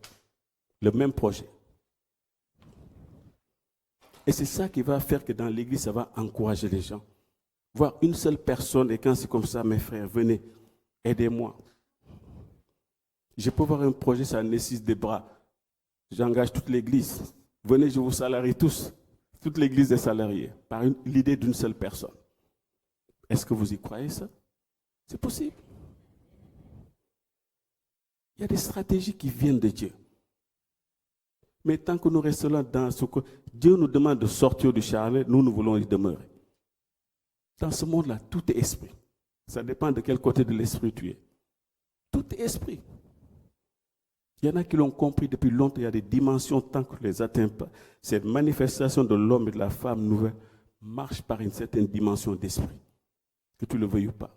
Le même projet. Et c'est ça qui va faire que dans l'église, ça va encourager les gens. Voir une seule personne, et quand c'est comme ça, mes frères, venez, aidez-moi. Je peux voir un projet, ça nécessite des bras. J'engage toute l'église. Venez, je vous salarie tous. Toute l'église est salariée par l'idée d'une seule personne. Est-ce que vous y croyez ça? C'est possible. Il y a des stratégies qui viennent de Dieu. Mais tant que nous restons dans ce que Dieu nous demande de sortir du charnel, nous voulons y demeurer. Dans ce monde-là, tout est esprit. Ça dépend de quel côté de l'esprit tu es. Tout est esprit. Il y en a qui l'ont compris depuis longtemps. Il y a des dimensions, tant que ne les atteint pas. Cette manifestation de l'homme et de la femme nouvelle marche par une certaine dimension d'esprit. Que tu le veuilles ou pas.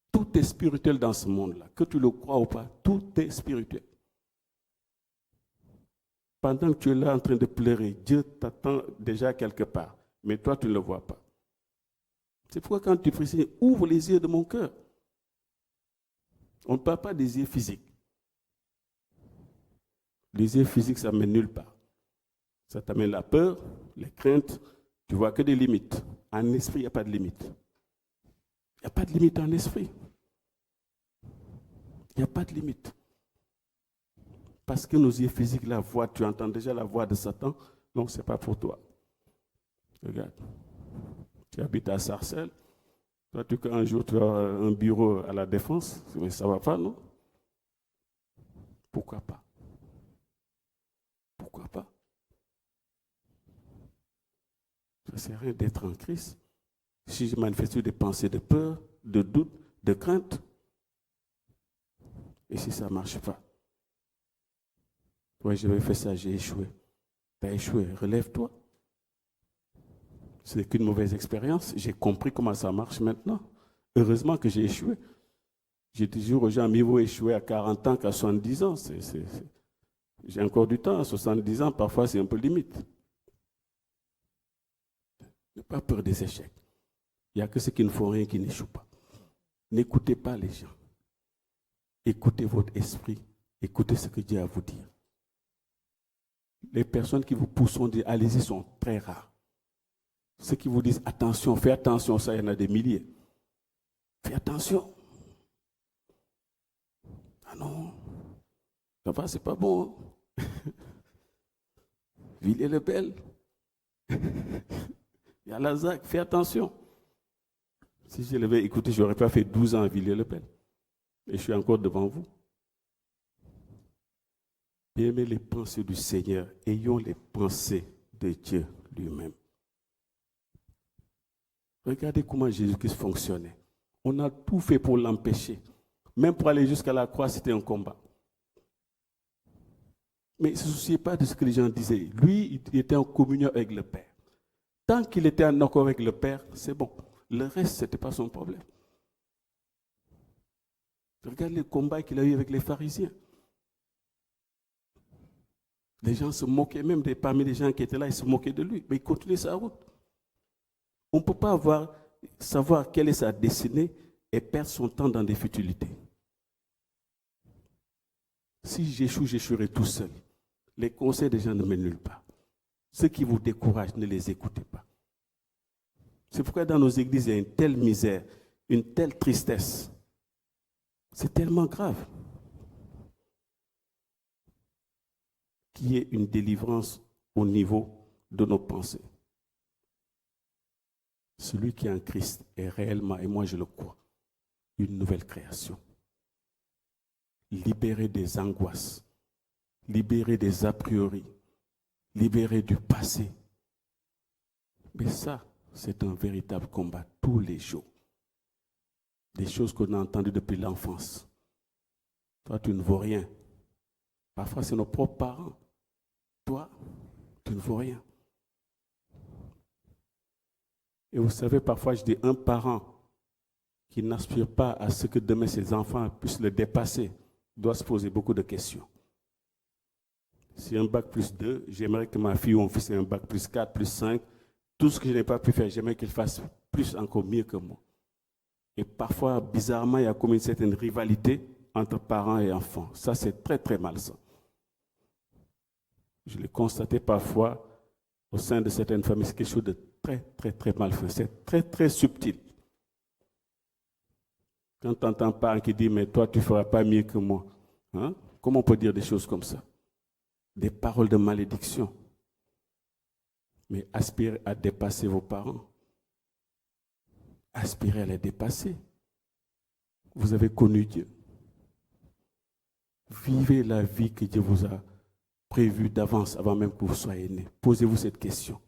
Tout est spirituel dans ce monde-là. Que tu le crois ou pas, tout est spirituel. Pendant que tu es là en train de pleurer, Dieu t'attend déjà quelque part. Mais toi, tu ne le vois pas. C'est pourquoi quand tu pries, Seigneur, ouvre les yeux de mon cœur. On ne parle pas des yeux physiques. Les yeux physiques, ça ne mène nulle part. Ça t'amène la peur, les craintes. Tu ne vois que des limites. En esprit, il n'y a pas de limite. Il n'y a pas de limite en esprit. Il n'y a pas de limite. Parce que nos yeux physiques, la voix, tu entends déjà la voix de Satan, donc ce n'est pas pour toi. Regarde. Tu habites à Sarcelles. Toi, un jour, tu as un bureau à la Défense. Mais ça ne va pas, non? Pourquoi pas? Pourquoi pas? Ça ne sert à rien d'être en Christ. Si je manifeste des pensées de peur, de doute, de crainte, et si ça ne marche pas, ouais, je vais faire ça, j'ai échoué. Tu as échoué, relève-toi. Ce n'est qu'une mauvaise expérience. J'ai compris comment ça marche maintenant. Heureusement que j'ai échoué. J'ai toujours aux gens, mieux vaut échouer à 40 ans qu'à 70 ans. J'ai encore du temps, à 70 ans, parfois c'est un peu limite. N'ayez pas peur des échecs. Il n'y a que ceux qui ne font rien qui n'échouent pas. N'écoutez pas les gens. Écoutez votre esprit. Écoutez ce que Dieu a à vous dire. Les personnes qui vous poussent à dire allez-y sont très rares. Ceux qui vous disent attention, fais attention, ça, il y en a des milliers. Fais attention. Ah non, ça va, c'est pas bon. Villiers-le-Bel. Il y a Lazac, fais attention. Si je l'avais écouté, je n'aurais pas fait 12 ans à Villiers-le-Bel. Et je suis encore devant vous. Aimez les pensées du Seigneur. Ayons les pensées de Dieu lui-même. Regardez comment Jésus-Christ fonctionnait. On a tout fait pour l'empêcher. Même pour aller jusqu'à la croix, c'était un combat. Mais il ne se souciait pas de ce que les gens disaient. Lui, il était en communion avec le Père. Tant qu'il était en accord avec le Père, c'est bon. Le reste, ce n'était pas son problème. Regarde le combat qu'il a eu avec les pharisiens. Les gens se moquaient, même parmi les gens qui étaient là, ils se moquaient de lui. Mais il continuait sa route. On ne peut pas savoir quelle est sa destinée et perdre son temps dans des futilités. Si j'échoue, j'échouerai tout seul. Les conseils des gens ne mènent nulle part. Ceux qui vous découragent, ne les écoutez pas. C'est pourquoi dans nos églises, il y a une telle misère, une telle tristesse. C'est tellement grave. Qu'il y ait une délivrance au niveau de nos pensées. Celui qui est en Christ est réellement, et moi je le crois, une nouvelle création. Libéré des angoisses, libéré des a priori, libéré du passé. Mais ça, c'est un véritable combat tous les jours. Des choses qu'on a entendues depuis l'enfance. Toi, tu ne vaux rien. Parfois, c'est nos propres parents. Toi, tu ne vaux rien. Et vous savez, parfois, je dis un parent qui n'aspire pas à ce que demain ses enfants puissent le dépasser doit se poser beaucoup de questions. Si un bac plus 2, j'aimerais que ma fille ou mon fils ait un bac plus 4, plus 5. Tout ce que je n'ai pas pu faire, j'aimerais qu'il fasse plus, encore mieux que moi. Et parfois, bizarrement, il y a comme une certaine rivalité entre parents et enfants. Ça, c'est très, très malsain. Je l'ai constaté parfois au sein de certaines familles, c'est quelque chose de très, très, très mal fait. C'est très, très subtil. Quand tu entends un parent qui dit « mais toi, tu ne feras pas mieux que moi hein? », comment on peut dire des choses comme ça? Des paroles de malédiction. Mais aspirez à dépasser vos parents. Aspirez à les dépasser. Vous avez connu Dieu. Vivez la vie que Dieu vous a prévue d'avance avant même que vous soyez né. Posez-vous cette question.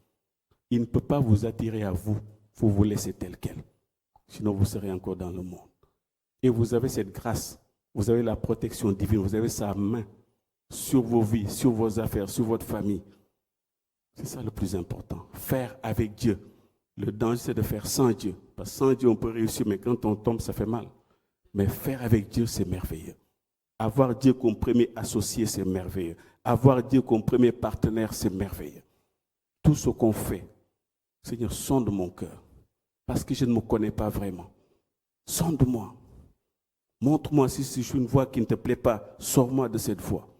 Il ne peut pas vous attirer à vous. Il faut vous laisser tel quel. Sinon, vous serez encore dans le monde. Et vous avez cette grâce. Vous avez la protection divine. Vous avez sa main sur vos vies, sur vos affaires, sur votre famille. C'est ça le plus important. Faire avec Dieu. Le danger, c'est de faire sans Dieu. Parce que sans Dieu, on peut réussir, mais quand on tombe, ça fait mal. Mais faire avec Dieu, c'est merveilleux. Avoir Dieu comme premier associé, c'est merveilleux. Avoir Dieu comme premier partenaire, c'est merveilleux. Tout ce qu'on fait, Seigneur, sonde mon cœur. Parce que je ne me connais pas vraiment. Sonde-moi. Montre-moi si je suis une voie qui ne te plaît pas. Sors-moi de cette voie.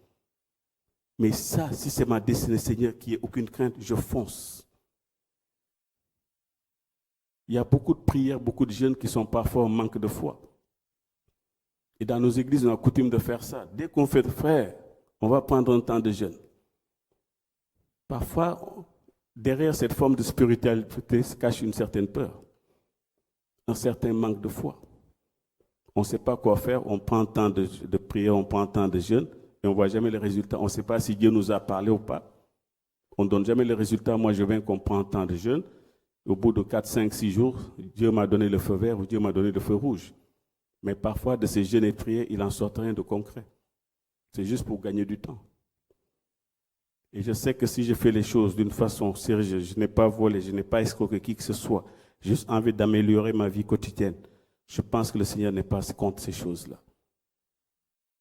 Mais ça, si c'est ma destinée, Seigneur, qui n'ait aucune crainte, je fonce. Il y a beaucoup de prières, beaucoup de jeunes qui sont parfois en manque de foi. Et dans nos églises, on a coutume de faire ça. Dès qu'on fait frère, on va prendre un temps de jeûne. Parfois, derrière cette forme de spiritualité se cache une certaine peur, un certain manque de foi. On ne sait pas quoi faire, on prend un temps de prière, on prend un temps de jeûne, et on ne voit jamais les résultats. On ne sait pas si Dieu nous a parlé ou pas. On ne donne jamais les résultats. Moi, je viens qu'on prend un temps de jeûne. Au bout de 4, 5, 6 jours, Dieu m'a donné le feu vert ou Dieu m'a donné le feu rouge. Mais parfois, de ces jeûnes et prières, il n'en sort rien de concret. C'est juste pour gagner du temps. Et je sais que si je fais les choses d'une façon sérieuse, je n'ai pas volé, je n'ai pas escroqué qui que ce soit, juste envie d'améliorer ma vie quotidienne, je pense que le Seigneur n'est pas contre ces choses-là.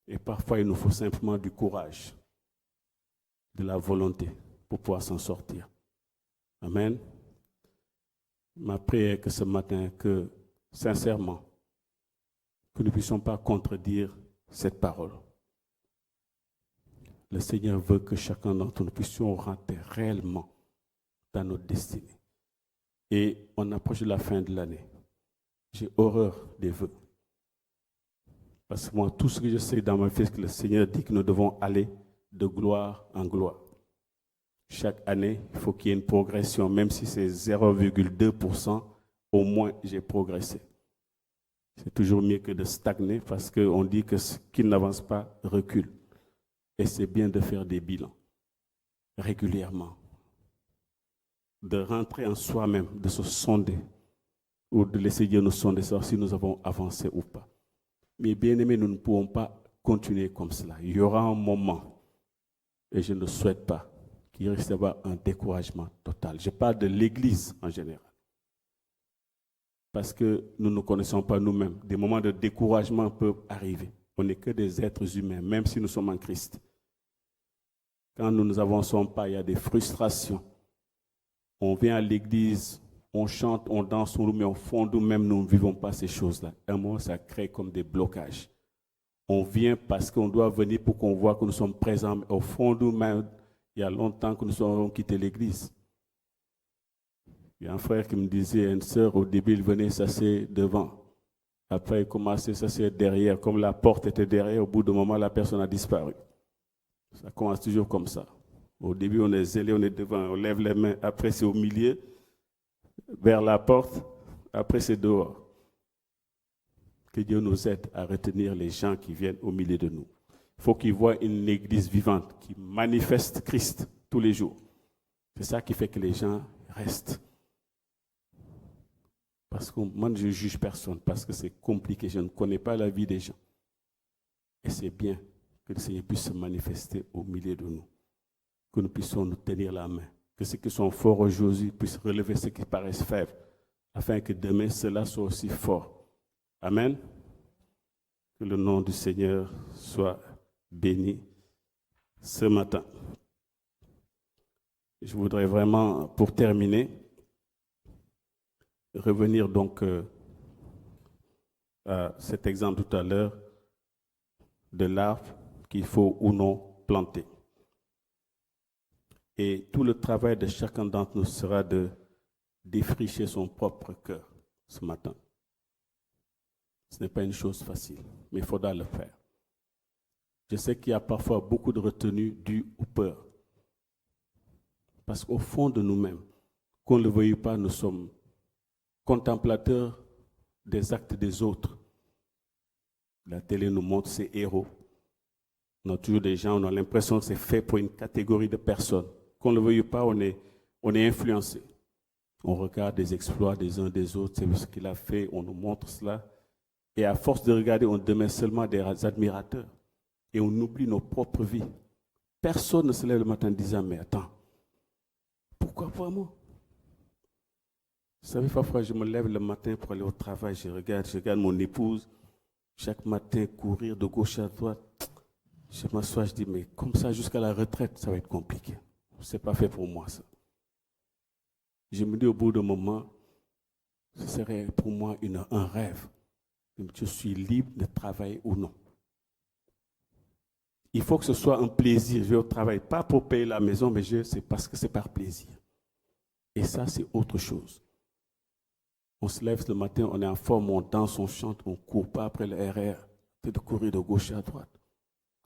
Et parfois, il nous faut simplement du courage, de la volonté pour pouvoir s'en sortir. Amen. Ma prière est que ce matin, que sincèrement, que nous ne puissions pas contredire cette parole. Le Seigneur veut que chacun d'entre nous puissions rentrer réellement dans notre destinée. Et on approche de la fin de l'année. J'ai horreur des vœux. Parce que moi, tout ce que je sais dans ma vie, c'est que le Seigneur dit que nous devons aller de gloire en gloire. Chaque année, il faut qu'il y ait une progression, même si c'est 0,2%, au moins j'ai progressé. C'est toujours mieux que de stagner parce qu'on dit que ce qui n'avance pas recule. Et c'est bien de faire des bilans régulièrement, de rentrer en soi-même, de se sonder ou de laisser Dieu nous sonder, savoir si nous avons avancé ou pas. Mais bien aimés, nous ne pouvons pas continuer comme cela. Il y aura un moment, et je ne souhaite pas, qu'il risque d'avoir un découragement total. Je parle de l'Église en général. Parce que nous ne connaissons pas nous-mêmes. Des moments de découragement peuvent arriver. On n'est que des êtres humains, même si nous sommes en Christ. Quand nous ne avançons pas, il y a des frustrations. On vient à l'église, on chante, on danse, mais au fond de nous-mêmes, nous ne vivons pas ces choses-là. À un moment, ça crée comme des blocages. On vient parce qu'on doit venir pour qu'on voit que nous sommes présents. Mais au fond de nous-mêmes, il y a longtemps que nous avons quitté l'église. Il y a un frère qui me disait, une sœur, au début, il venait s'asseoir devant. Après, il commençait à s'asseoir derrière. Comme la porte était derrière, au bout d'un moment, la personne a disparu. Ça commence toujours comme ça. Au début, on est zélé, on est devant, on lève les mains. Après, c'est au milieu, vers la porte. Après, c'est dehors. Que Dieu nous aide à retenir les gens qui viennent au milieu de nous. Il faut qu'ils voient une église vivante qui manifeste Christ tous les jours. C'est ça qui fait que les gens restent. Parce que moi, je ne juge personne, parce que c'est compliqué. Je ne connais pas la vie des gens. Et c'est bien que le Seigneur puisse se manifester au milieu de nous. Que nous puissions nous tenir la main. Que ceux qui sont forts aujourd'hui puissent relever ceux qui paraissent faibles. Afin que demain, cela soit aussi fort. Amen. Que le nom du Seigneur soit béni ce matin. Je voudrais vraiment, pour terminer, revenir donc à cet exemple tout à l'heure de l'arbre qu'il faut ou non planter. Et tout le travail de chacun d'entre nous sera de défricher son propre cœur ce matin. Ce n'est pas une chose facile, mais il faudra le faire. Je sais qu'il y a parfois beaucoup de retenue due aux peurs. Parce qu'au fond de nous-mêmes, qu'on ne le veuille pas, nous sommes contemplateurs des actes des autres. La télé nous montre ces héros. On a toujours des gens, on a l'impression que c'est fait pour une catégorie de personnes. Qu'on ne le veuille pas, on est influencé. On regarde des exploits des uns des autres, c'est ce qu'il a fait, on nous montre cela. Et à force de regarder, on devient seulement des admirateurs. Et on oublie nos propres vies. Personne ne se lève le matin en disant, mais attends, pourquoi pas moi? Vous savez, parfois je me lève le matin pour aller au travail, je regarde mon épouse, chaque matin courir de gauche à droite. Je m'assois, je dis, mais comme ça jusqu'à la retraite, ça va être compliqué. Ce n'est pas fait pour moi ça. Je me dis au bout d'un moment, ce serait pour moi un rêve. Je suis libre de travailler ou non. Il faut que ce soit un plaisir. Je vais au travail, pas pour payer la maison, mais c'est parce que c'est par plaisir. Et ça, c'est autre chose. On se lève le matin, on est en forme, on danse, on chante, on ne court pas après le RR, de courir de gauche à droite.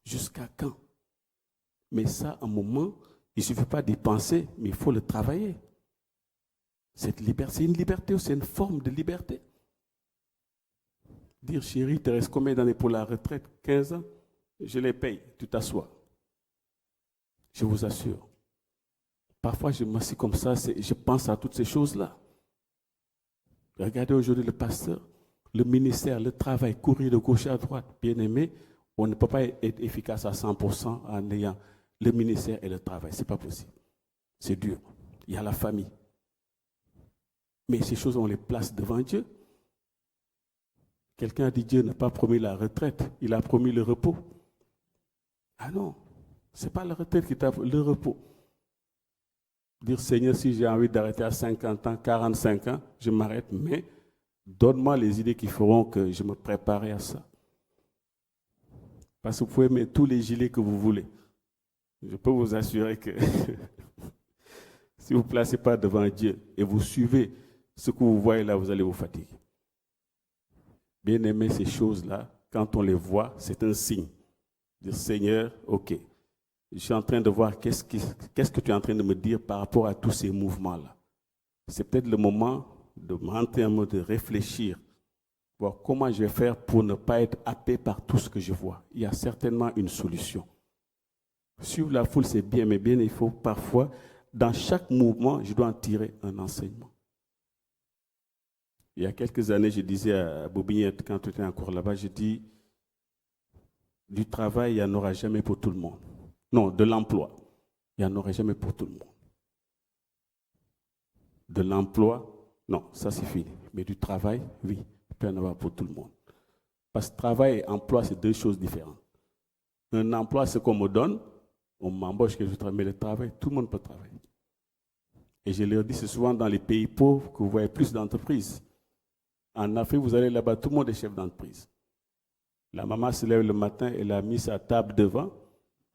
Jusqu'à quand? Mais ça, à un moment, il ne suffit pas d'y penser, mais il faut le travailler. Cette liberté, c'est une liberté ou c'est une forme de liberté? Dire, chérie, il te reste combien d'années pour la retraite? 15 ans? Je les paye, tu t'assois. Je vous assure. Parfois, je m'assieds comme ça, je pense à toutes ces choses-là. Regardez aujourd'hui le pasteur, le ministère, le travail, courir de gauche à droite. Bien aimé, on ne peut pas être efficace à 100% en ayant le ministère et le travail. Ce n'est pas possible. C'est dur. Il y a la famille. Mais ces choses, on les place devant Dieu. Quelqu'un a dit Dieu n'a pas promis la retraite, il a promis le repos. Ah non, ce n'est pas la retraite qui t'a le repos. Dire Seigneur, si j'ai envie d'arrêter à 50 ans, 45 ans, je m'arrête, mais donne-moi les idées qui feront que je me prépare à ça. Parce que vous pouvez mettre tous les gilets que vous voulez. Je peux vous assurer que si vous ne placez pas devant Dieu et vous suivez ce que vous voyez là, vous allez vous fatiguer. Bien aimé, ces choses-là, quand on les voit, c'est un signe. Dire Seigneur, ok, je suis en train de voir qu'est-ce que tu es en train de me dire par rapport à tous ces mouvements-là. C'est peut-être le moment de m'entrer en mode de réfléchir, voir comment je vais faire pour ne pas être happé par tout ce que je vois. Il y a certainement une solution. Suivre la foule, c'est bien, mais bien, il faut parfois, dans chaque mouvement, je dois en tirer un enseignement. Il y a quelques années, je disais à Bobignette, quand tu étais encore là-bas, je dis, du travail, il n'y en aura jamais pour tout le monde. Non, de l'emploi, il n'y en aura jamais pour tout le monde. De l'emploi, non, ça c'est fini. Mais du travail, oui, il peut y en avoir pour tout le monde. Parce que travail et emploi, c'est deux choses différentes. Un emploi, c'est qu'on me donne, on m'embauche que je travaille, mais le travail, tout le monde peut travailler. Et je leur dis, c'est souvent dans les pays pauvres que vous voyez plus d'entreprises. En Afrique, vous allez là-bas, tout le monde est chef d'entreprise. La maman se lève le matin, elle a mis sa table devant,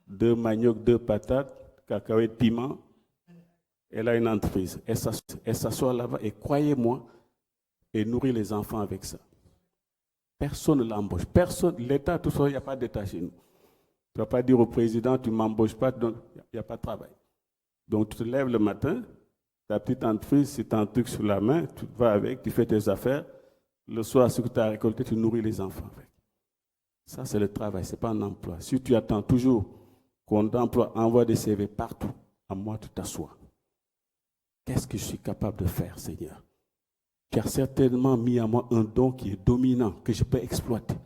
2 maniocs, 2 patates, cacahuètes, piment. Elle a une entreprise. Elle s'assoit là-bas et croyez-moi, elle nourrit les enfants avec ça. Personne ne l'embauche. Personne, l'État, tout ça, il n'y a pas d'État chez nous. Tu ne vas pas dire au président, tu ne m'embauches pas, donc il n'y a pas de travail. Donc tu te lèves le matin, ta petite entreprise, c'est un truc sur la main, tu vas avec, tu fais tes affaires. Le soir, ce que tu as récolté, tu nourris les enfants avec. Ça, c'est le travail, ce n'est pas un emploi. Si tu attends toujours qu'on t'emploie, envoie des CV partout, à moi, tu t'assois. Qu'est-ce que je suis capable de faire, Seigneur? Tu as certainement mis à moi un don qui est dominant, que je peux exploiter.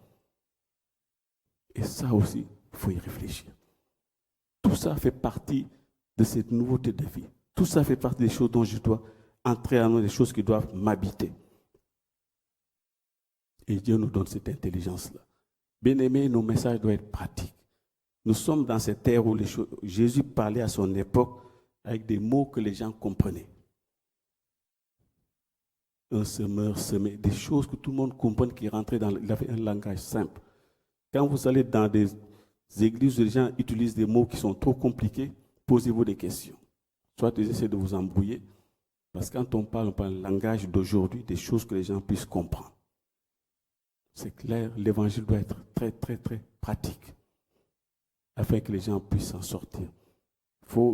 Et ça aussi, il faut y réfléchir. Tout ça fait partie de cette nouveauté de vie. Tout ça fait partie des choses dont je dois entrer en nous, des choses qui doivent m'habiter. Et Dieu nous donne cette intelligence-là. Bien-aimés, nos messages doivent être pratiques. Nous sommes dans cette ère où Jésus parlait à son époque avec des mots que les gens comprenaient. Un semeur semait, des choses que tout le monde comprenne qui rentraient dans... Il avait un langage simple. Quand vous allez dans des églises où les gens utilisent des mots qui sont trop compliqués, posez-vous des questions. Soit ils essaient de vous embrouiller, parce que quand on parle le langage d'aujourd'hui, des choses que les gens puissent comprendre. C'est clair, l'évangile doit être très, très, très pratique, afin que les gens puissent s'en sortir.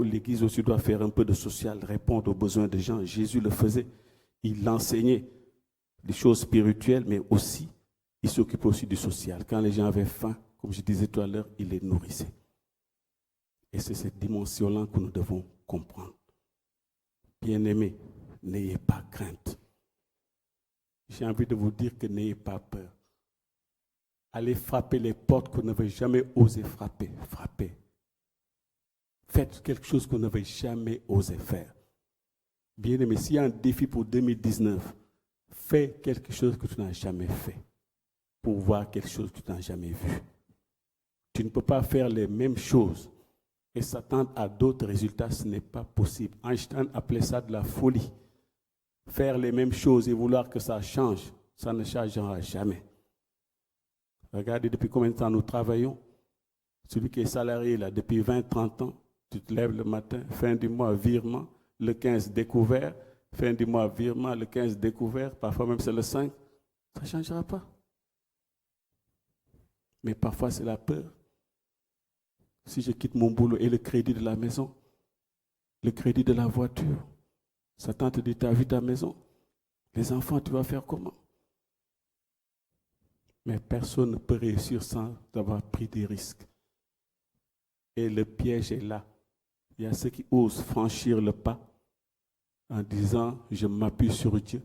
L'église aussi doit faire un peu de social, répondre aux besoins des gens. Jésus le faisait. Il enseignait des choses spirituelles, mais aussi, il s'occupait aussi du social. Quand les gens avaient faim, comme je disais tout à l'heure, il les nourrissait. Et c'est cette dimension-là que nous devons comprendre. Bien-aimés, n'ayez pas crainte. J'ai envie de vous dire que n'ayez pas peur. Allez frapper les portes que vous n'avez jamais osé frapper. Frappez. Faites quelque chose que vous n'avez jamais osé faire. Bien-aimé, s'il y a un défi pour 2019, fais quelque chose que tu n'as jamais fait pour voir quelque chose que tu n'as jamais vu. Tu ne peux pas faire les mêmes choses et s'attendre à d'autres résultats, ce n'est pas possible. Einstein appelait ça de la folie. Faire les mêmes choses et vouloir que ça change, ça ne changera jamais. Regardez depuis combien de temps nous travaillons. Celui qui est salarié là, depuis 20-30 ans, tu te lèves le matin, fin du mois, virement, le 15 découvert, fin du mois, virement, le 15 découvert, parfois même c'est le 5, ça ne changera pas. Mais parfois c'est la peur. Si je quitte mon boulot et le crédit de la maison, le crédit de la voiture, Satan te dit, tu as vu ta maison, les enfants, tu vas faire comment? Mais personne ne peut réussir sans avoir pris des risques. Et le piège est là. Il y a ceux qui osent franchir le pas en disant, je m'appuie sur Dieu.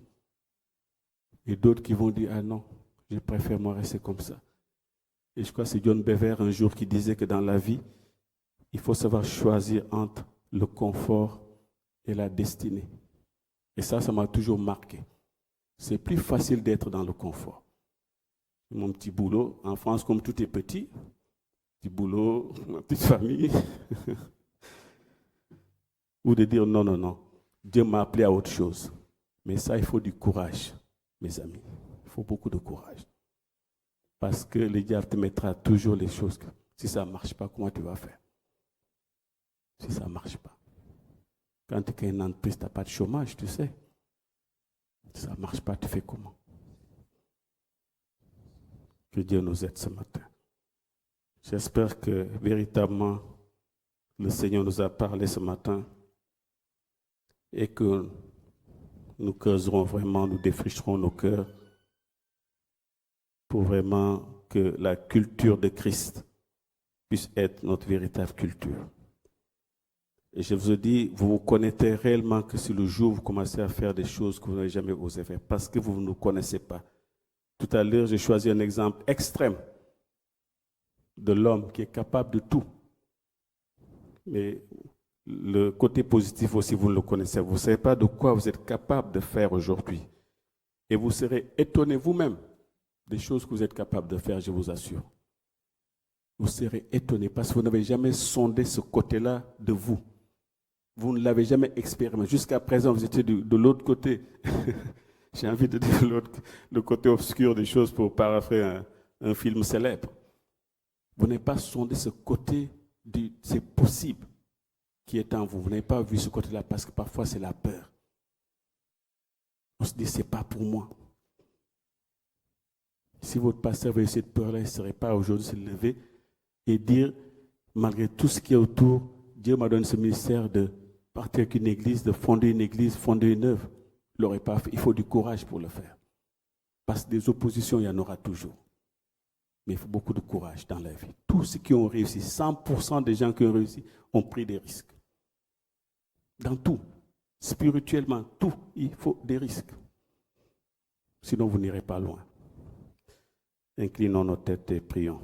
Et d'autres qui vont dire, ah non, je préfère moi rester comme ça. Et je crois que c'est John Bever un jour qui disait que dans la vie, il faut savoir choisir entre le confort et la destinée. Et ça m'a toujours marqué. C'est plus facile d'être dans le confort. Mon petit boulot, en France, comme tout est petit boulot, ma petite famille, ou de dire non, non, non, Dieu m'a appelé à autre chose. Mais ça, il faut du courage, mes amis. Il faut beaucoup de courage. Parce que le diable te mettra toujours les choses que, si ça ne marche pas, comment tu vas faire? Si ça ne marche pas. Quand tu es une entreprise, tu n'as pas de chômage, tu sais. Si ça ne marche pas, tu fais comment? Que Dieu nous aide ce matin. J'espère que véritablement le Seigneur nous a parlé ce matin et que nous creuserons vraiment, nous défricherons nos cœurs pour vraiment que la culture de Christ puisse être notre véritable culture. Et je vous dis, vous vous connaîtrez réellement que si le jour où vous commencez à faire des choses que vous n'avez jamais osé faire, parce que vous ne nous connaissez pas. Tout à l'heure, j'ai choisi un exemple extrême de l'homme qui est capable de tout. Mais le côté positif aussi, vous ne le connaissez. Vous ne savez pas de quoi vous êtes capable de faire aujourd'hui. Et vous serez étonné vous-même des choses que vous êtes capable de faire, je vous assure. Vous serez étonné parce que vous n'avez jamais sondé ce côté-là de vous. Vous ne l'avez jamais expérimenté. Jusqu'à présent, vous étiez de l'autre côté. J'ai envie de dire le côté obscur des choses pour paraphrer un film célèbre. Vous n'avez pas sondé ce côté du c'est possible qui est en vous. Vous n'avez pas vu ce côté-là parce que parfois c'est la peur. On se dit c'est pas pour moi. Si votre pasteur avait eu cette peur-là, il ne serait pas aujourd'hui se lever et dire, malgré tout ce qui est autour, Dieu m'a donné ce ministère de partir avec une église, de fonder une église, fonder une œuvre. Il l'aurait pas fait. Il faut du courage pour le faire. Parce que des oppositions, il y en aura toujours. Mais il faut beaucoup de courage dans la vie. Tous ceux qui ont réussi, 100% des gens qui ont réussi, ont pris des risques. Dans tout, spirituellement, tout, il faut des risques. Sinon, vous n'irez pas loin. Inclinons nos têtes et prions.